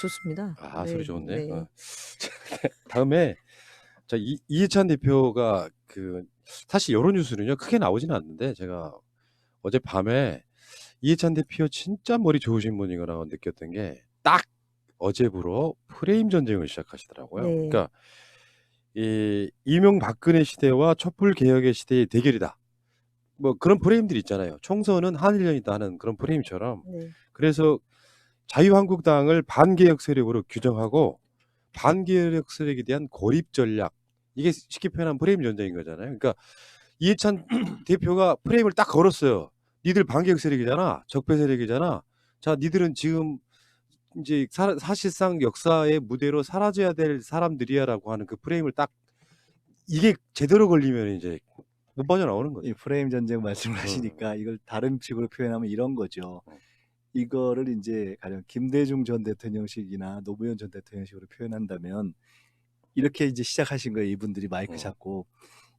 좋습니다. 소리 네. 좋은데. 네. 다음에 이해찬 대표가 사실 여론 뉴스는요 크게 나오지는 않는데 제가 어젯밤에 이해찬 대표 진짜 머리 좋으신 분이구나 느꼈던 게 딱 어제부로 프레임 전쟁을 시작하시더라고요. 네. 그러니까 이 이명박근혜 시대와 촛불 개혁의 시대의 대결이다. 뭐 그런 프레임들이 있잖아요. 총선은 한일전이다 하는 그런 프레임처럼. 네. 그래서 자유한국당을 반개혁 세력으로 규정하고 반개혁 세력에 대한 고립 전략. 이게 쉽게 표현하면 프레임 전쟁인 거잖아요. 그러니까 이해찬 대표가 프레임을 딱 걸었어요. 니들 반개혁 세력이잖아. 적폐 세력이잖아. 자, 니들은 지금 이제 사실상 역사의 무대로 사라져야 될 사람들이야라고 하는 그 프레임을 딱 이게 제대로 걸리면 이제 못 빠져나오는 이 거죠. 프레임 전쟁 말씀을 하시니까 이걸 다른 식으로 표현하면 이런 거죠. 이거를 이제 가령 김대중 전 대통령식이나 노무현 전 대통령식으로 표현한다면 이렇게 이제 시작하신 거예요. 이분들이 마이크 잡고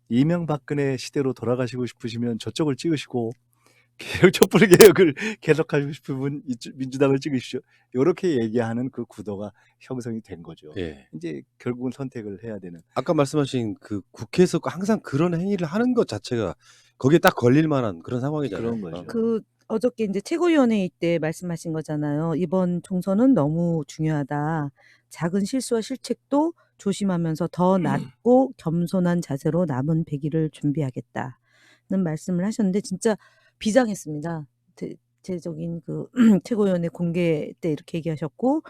이명박근혜 시대로 돌아가시고 싶으시면 저쪽을 찍으시고 촛불 개혁을 계속하고 싶으면 민주당을 찍으십시오. 이렇게 얘기하는 그 구도가 형성이 된 거죠. 예. 이제 결국은 선택을 해야 되는. 아까 말씀하신 그 국회에서 항상 그런 행위를 하는 것 자체가 거기에 딱 걸릴 만한 그런 상황이잖아요. 그런 거죠. 그 어저께 이제 최고위원회의 때 말씀하신 거잖아요. 이번 총선은 너무 중요하다. 작은 실수와 실책도 조심하면서 더 낮고 겸손한 자세로 남은 100일을 준비하겠다는 말씀을 하셨는데 진짜 비장했습니다. 대체적인 그 최고위원회 공개 때 이렇게 얘기하셨고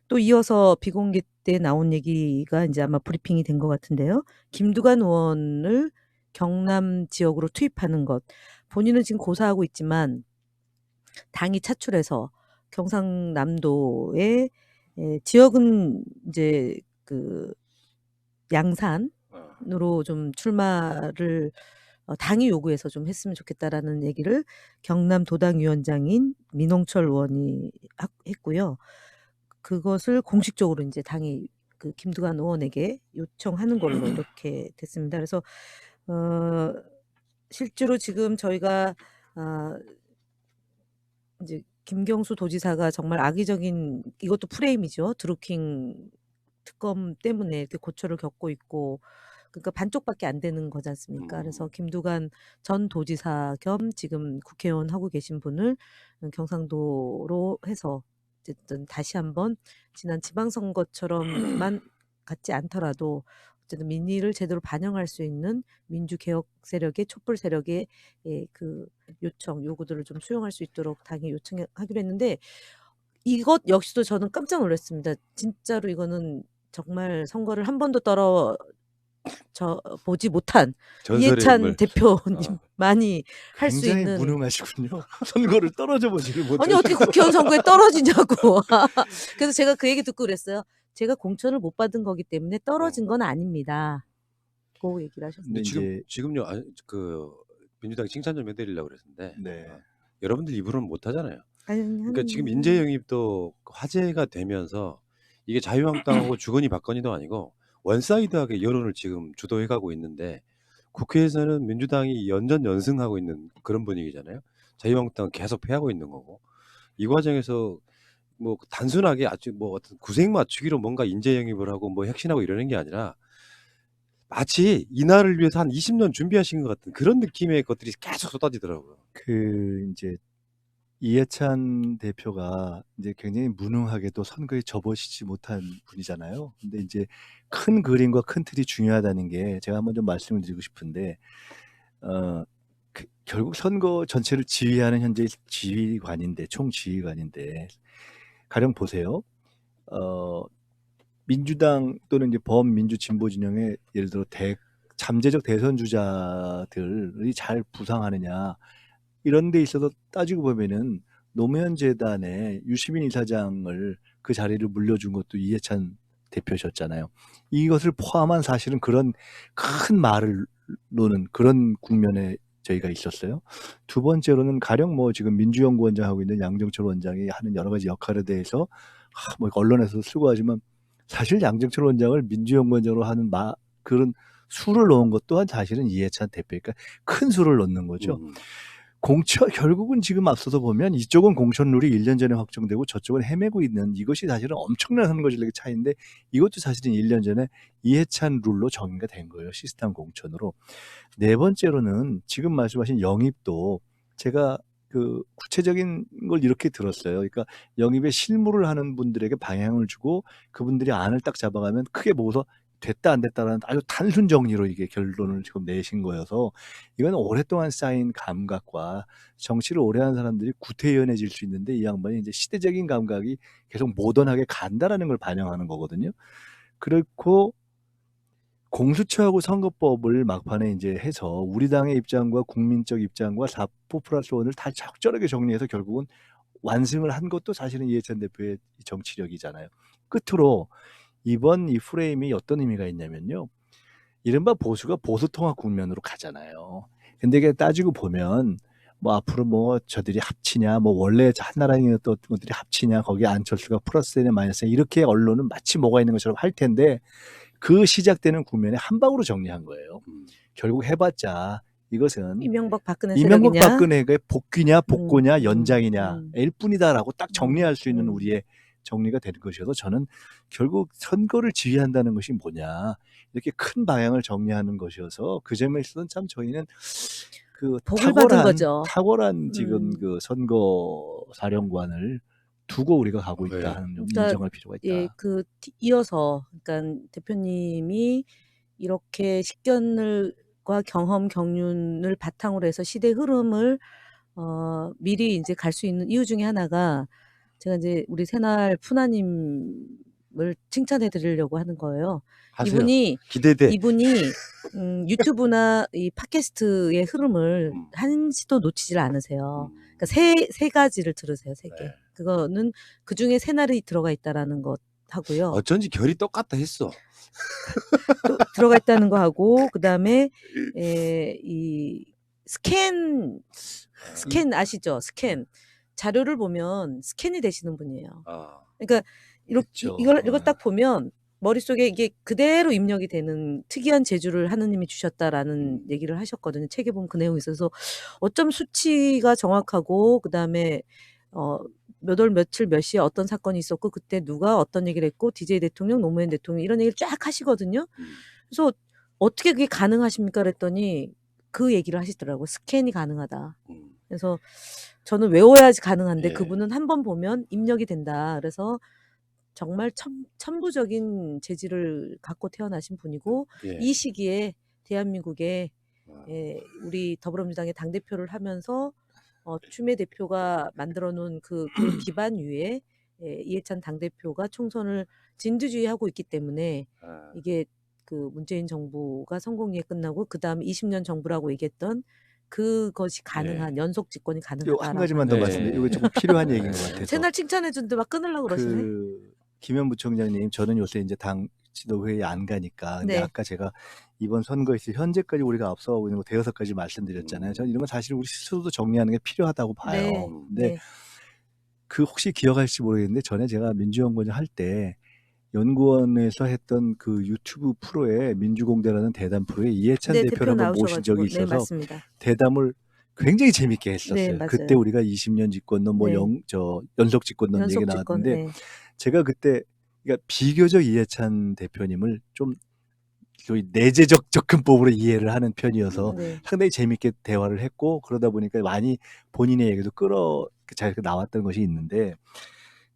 또 이어서 비공개 때 나온 얘기가 이제 아마 브리핑이 된 것 같은데요. 김두관 의원을 경남 지역으로 투입하는 것. 본인은 지금 고사하고 있지만 당이 차출해서 경상남도의 지역은 이제 그 양산으로 좀 출마를 당이 요구해서 좀 했으면 좋겠다라는 얘기를 경남도당위원장인 민홍철 의원이 했고요. 그것을 공식적으로 이제 당이 그 김두관 의원에게 요청하는 걸로 이렇게 됐습니다. 그래서 실제로 지금 저희가 이제 김경수 도지사가 정말 악의적인 이것도 프레임이죠. 드루킹 특검 때문에 이렇게 고초를 겪고 있고 그러니까 반쪽밖에 안 되는 거지 않습니까? 그래서 김두관 전 도지사 겸 지금 국회의원 하고 계신 분을 경상도로 해서 어쨌든 다시 한번 지난 지방선거처럼만 같지 않더라도 어쨌든 민의를 제대로 반영할 수 있는 민주개혁 세력의 촛불 세력의 그 요구들을 좀 수용할 수 있도록 당이 요청하기로 했는데 이것 역시도 저는 깜짝 놀랐습니다. 진짜로 이거는 정말 선거를 한 번도 보지 못한 전설의 이해찬 인물. 대표님만이 할 수 굉장히 있는 무능하시군요. 선거를 떨어져 보지를 못하고. 아니 어떻게 국회의원 선거에 떨어지냐고. 그래서 제가 그 얘기 듣고 그랬어요. 제가 공천을 못 받은 거기 때문에 떨어진 건 아닙니다. 그 얘기를 하셨어요. 근데 지금요 민주당 칭찬 좀 해드리려고 그랬는데 네. 여러분들 입으로는 못 하잖아요. 아니, 그러니까 지금 인재 영입도 화제가 되면서 이게 자유한국당하고 주거니 받거니도 아니고 원사이드하게 여론을 지금 주도해가고 있는데 국회에서는 민주당이 연전연승하고 있는 그런 분위기잖아요. 자유한국당은 계속 패하고 있는 거고 이 과정에서 뭐 단순하게 아주 뭐 어떤 구색 맞추기로 뭔가 인재 영입을 하고 뭐 혁신하고 이러는 게 아니라 마치 이날을 위해서 한 20년 준비하신 것 같은 그런 느낌의 것들이 계속 쏟아지더라고요. 그 이제 이해찬 대표가 이제 굉장히 무능하게도 선거에 접어지지 못한 분이잖아요. 근데 이제 큰 그림과 큰 틀이 중요하다는 게 제가 한번 좀 말씀을 드리고 싶은데, 결국 선거 전체를 지휘하는 현재 지휘관인데, 총지휘관인데, 가령 보세요. 민주당 또는 이제 범민주 진보 진영의 예를 들어 잠재적 대선 주자들이 잘 부상하느냐, 이런 데 있어서 따지고 보면은 노무현 재단의 유시민 이사장을 그 자리를 물려준 것도 이해찬 대표셨잖아요. 이것을 포함한 사실은 그런 큰 말을 노는 그런 국면에 저희가 있었어요. 두 번째로는 가령 뭐 지금 민주연구원장 하고 있는 양정철 원장이 하는 여러 가지 역할에 대해서 뭐 언론에서 쓰고하지만 사실 양정철 원장을 민주연구원장으로 하는 그런 수를 넣은 것 또한 사실은 이해찬 대표니까 큰 수를 넣는 거죠. 결국은 지금 앞서서 보면 이쪽은 공천룰이 1년 전에 확정되고 저쪽은 헤매고 있는 이것이 사실은 엄청난 선거전략의 차이인데 이것도 사실은 1년 전에 이해찬 룰로 정의가 된 거예요. 시스템 공천으로. 네 번째로는 지금 말씀하신 영입도 제가 그 구체적인 걸 이렇게 들었어요. 그러니까 영입에 실무를 하는 분들에게 방향을 주고 그분들이 안을 딱 잡아가면 크게 모아서 됐다 안 됐다라는 아주 단순 정리로 이게 결론을 지금 내신 거여서 이건 오랫동안 쌓인 감각과 정치를 오래 한 사람들이 구태연해질 수 있는데 이 양반이 이제 시대적인 감각이 계속 모던하게 간다라는 걸 반영하는 거거든요. 그렇고 공수처하고 선거법을 막판에 이제 해서 우리 당의 입장과 국민적 입장과 4+1을 다 적절하게 정리해서 결국은 완승을 한 것도 사실은 이해찬 대표의 정치력이잖아요. 끝으로 이번 이 프레임이 어떤 의미가 있냐면요. 이른바 보수가 보수 통합 국면으로 가잖아요. 근데 이게 따지고 보면 뭐 앞으로 뭐 저들이 합치냐, 뭐 원래 한나라당이었던 것들이 합치냐, 거기에 안철수가 플러스냐 마이너스냐 이렇게 언론은 마치 뭐가 있는 것처럼 할 텐데 그 시작되는 국면에 한 방으로 정리한 거예요. 결국 해봤자 이것은 이명박 박근혜 이명박 세력이냐? 박근혜의 복귀냐, 복고냐, 연장이냐 음. 일 뿐이다라고 딱 정리할 수 있는 음. 우리의 정리가 되는 것이어서 저는 결국 선거를 지휘한다는 것이 뭐냐 이렇게 큰 방향을 정리하는 것이어서 그 점에 있어서는 참 저희는 그 복을 받은 거죠. 탁월한 지금 그 선거 사령관을 두고 우리가 가고 있다 네. 하는 좀 그러니까 인정할 필요가 있다. 예, 그 이어서 그러니까 대표님이 이렇게 식견을과 경험 경륜을 바탕으로 해서 시대 흐름을 미리 이제 갈 수 있는 이유 중에 하나가 제가 이제 우리 새날 푸나님을 칭찬해 드리려고 하는 거예요. 하세요. 이분이 기대돼. 유튜브나 이 팟캐스트의 흐름을 한시도 놓치질 않으세요. 그러니까 세 가지를 들으세요. 세 개. 네. 그거는 그중에 새날이 들어가 있다라는 것 하고요. 어쩐지 결이 똑같다 했어. 또 들어가 있다는 거 하고 그다음에 이 스캔 아시죠? 스캔 자료를 보면 스캔이 되시는 분이에요. 아, 그러니까 그렇죠. 이걸 딱 보면 머릿속에 이게 그대로 입력이 되는 특이한 재주를 하느님이 주셨다라는 얘기를 하셨거든요. 책에 보면 그 내용이 있어서 어쩜 수치가 정확하고 그다음에 몇 월 며칠 몇 시에 어떤 사건이 있었고 그때 누가 어떤 얘기를 했고 DJ 대통령, 노무현 대통령 이런 얘기를 쫙 하시거든요. 그래서 어떻게 그게 가능하십니까? 그랬더니 그 얘기를 하시더라고요. 스캔이 가능하다. 그래서 저는 외워야지 가능한데 예. 그분은 한 번 보면 입력이 된다. 그래서 정말 천부적인 재질을 갖고 태어나신 분이고 예. 이 시기에 대한민국에 아, 우리 더불어민주당의 당대표를 하면서 추미애 대표가 만들어 놓은 그 기반 위에 이해찬 당대표가 총선을 진두지휘하고 있기 때문에 아, 이게 그 문재인 정부가 성공리에 끝나고 그다음에 20년 정부라고 얘기했던 그것이 가능한 연속 집권이 요 가능하다라고 한 가지만 더 네. 말씀드리면 이거 조금 필요한 얘기인 것 같아서 새날 칭찬해 주는데 막 끊으려고 그러시네. 그 김현 부총장님 저는 요새 이제 당 지도회의 안 가니까 근데 네. 아까 제가 이번 선거에서 현재까지 우리가 앞서가고 있는 거 대여섯 가지 말씀드렸잖아요. 저는 이런 건 사실 우리 스스로도 정리하는 게 필요하다고 봐요. 네. 근데 네. 그 혹시 기억할지 모르겠는데 전에 제가 민주연구원 할 때 연구원에서 했던 그 유튜브 프로에 민주공대라는 대담 프로에 이해찬 네, 대표를 대표 한번 모신 적이 나오셔가지고. 네, 있어서 맞습니다. 대담을 굉장히 재밌게 네, 했었어요. 맞아요. 그때 우리가 20년 집권론 뭐 네. 연속 집권론 얘기 연속 집권. 나왔는데 네. 제가 그때 그러니까 비교적 이해찬 대표님을 좀 거의 내재적 접근법으로 이해를 하는 편이어서 네. 상당히 재밌게 대화를 했고 그러다 보니까 많이 본인의 얘기도 잘 나왔던 것이 있는데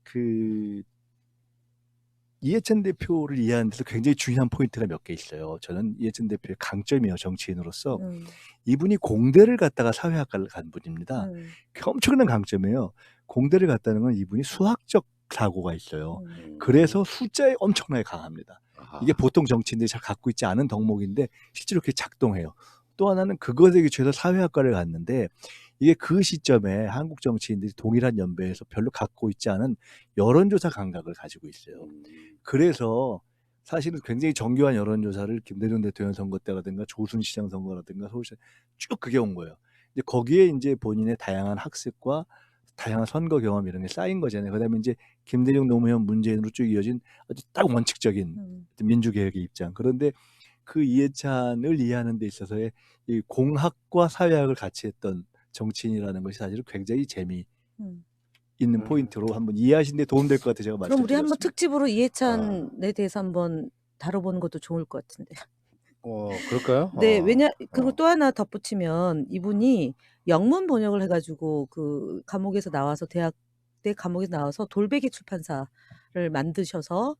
그 이해찬 대표를 이해하는 데서 굉장히 중요한 포인트가 몇 개 있어요. 저는 이해찬 대표의 강점이에요. 정치인으로서. 이분이 공대를 갔다가 사회학과를 간 분입니다. 엄청난 강점이에요. 공대를 갔다는 건 이분이 수학적 사고가 있어요. 그래서 숫자에 엄청나게 강합니다. 이게 보통 정치인들이 잘 갖고 있지 않은 덕목인데 실제로 그렇게 작동해요. 또 하나는 그것에 기초해서 사회학과를 갔는데 이게 그 시점에 한국 정치인들이 동일한 연배에서 별로 갖고 있지 않은 여론조사 감각을 가지고 있어요. 그래서 사실은 굉장히 정교한 여론조사를 김대중 대통령 선거 때라든가 조순시장 선거라든가 서울시장 쭉 그게 온 거예요. 근데 거기에 이제 본인의 다양한 학습과 다양한 선거 경험 이런 게 쌓인 거잖아요. 그다음에 이제 김대중, 노무현, 문재인으로 쭉 이어진 아주 딱 원칙적인 민주개혁의 입장. 그런데 그 이해찬을 이해하는 데 있어서의 이 공학과 사회학을 같이 했던 정치인이라는 것이 사실은 굉장히 재미 음. 있는 포인트로 한번 이해하시는 데 도움될 것 같아서 제가 그럼 우리 한번 말씀드렸습니다. 특집으로 이해찬에 대해서 한번 다뤄보는 것도 좋을 것 같은데. 그럴까요? 네, 그리고 어. 또 하나 덧붙이면 이분이 영문 번역을 해가지고 그 감옥에서 나와서 대학때 감옥에서 나와서 돌베개 출판사를 만드셔서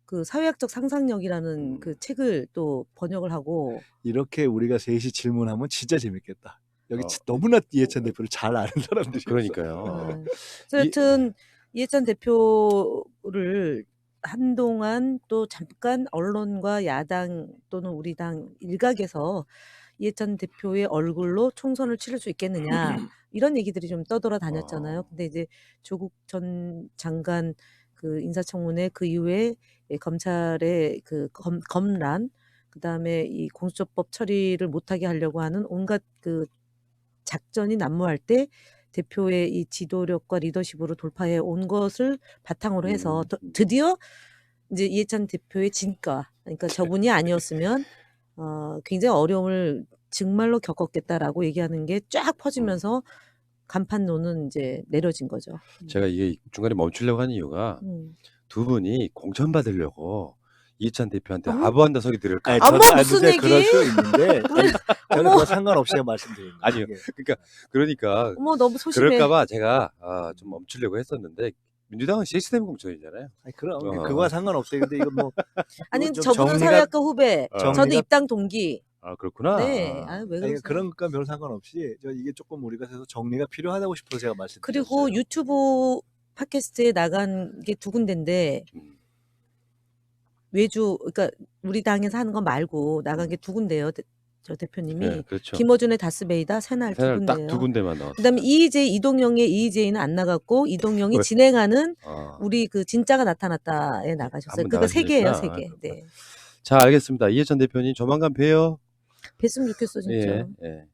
그 사회학적 상상력이라는 그 책을 또 번역을 하고 이렇게 우리가 셋이 질문하면 진짜 재밌겠다. 여기 어. 너무나 이해찬 대표를 잘 아는 사람들이 그러니까요. 그래서 여튼 이해찬 대표를 한동안 또 잠깐 언론과 야당 또는 우리 당 일각에서 이해찬 대표의 얼굴로 총선을 치를 수 있겠느냐 이런 얘기들이 좀 떠돌아 다녔잖아요. 근데 이제 조국 전 장관 그 인사청문회 그 이후에 검찰의 그 검란 그다음에 이 공수처법 처리를 못하게 하려고 하는 온갖 그 작전이 난무할 때 대표의 이 지도력과 리더십으로 돌파해 온 것을 바탕으로 해서 드디어 이제 이해찬 대표의 진가, 그러니까 저분이 아니었으면 굉장히 어려움을 정말로 겪었겠다라고 얘기하는 게 쫙 퍼지면서 간판론은 이제 내려진 거죠. 제가 이게 중간에 멈추려고 하는 이유가 두 분이 공천 받으려고 이해찬 대표한테 어머? 아부한다 소리 들을까? 아니, 어머, 저도 무슨 아는데 그럴 얘기? 수 있는데 저는 그거 상관없이 말씀드리는 거예요. 아니요. 그러니까 어머 너무 소심해. 그럴까봐 제가 좀 멈추려고 했었는데 민주당은 시스템 공천이잖아요. 아니, 그럼 어. 그거와 상관없어요. 근데 이거 뭐 아니 좀 저분은 사회학과 후배, 저는 정리가- 입당 동기. 그렇구나. 네, 아유, 왜 아니, 그러세요? 그런 건 별 상관없이 이게 조금 우리가 해서 정리가 필요하다고 싶어서 제가 말씀드렸어요. 그리고 유튜브 팟캐스트에 나간 게 두 군데인데 외주, 그러니까 우리 당에서 하는 거 말고 나간 게 두 군데요. 저 대표님이 네, 그렇죠. 김어준의 다스베이다, 새날 두 새날 딱 두 군데예요. 군데만 나왔어요. 그다음에 이동영의 이재희는 안 나갔고 이동영이 진행하는 우리 그 진짜가 나타났다에 나가셨어요. 한번 그거 세 개예요, 세 나가시니까. 개. 네. 자, 알겠습니다. 이해찬 대표님 조만간 봬요. 뵀으면 좋겠어 진짜. 예.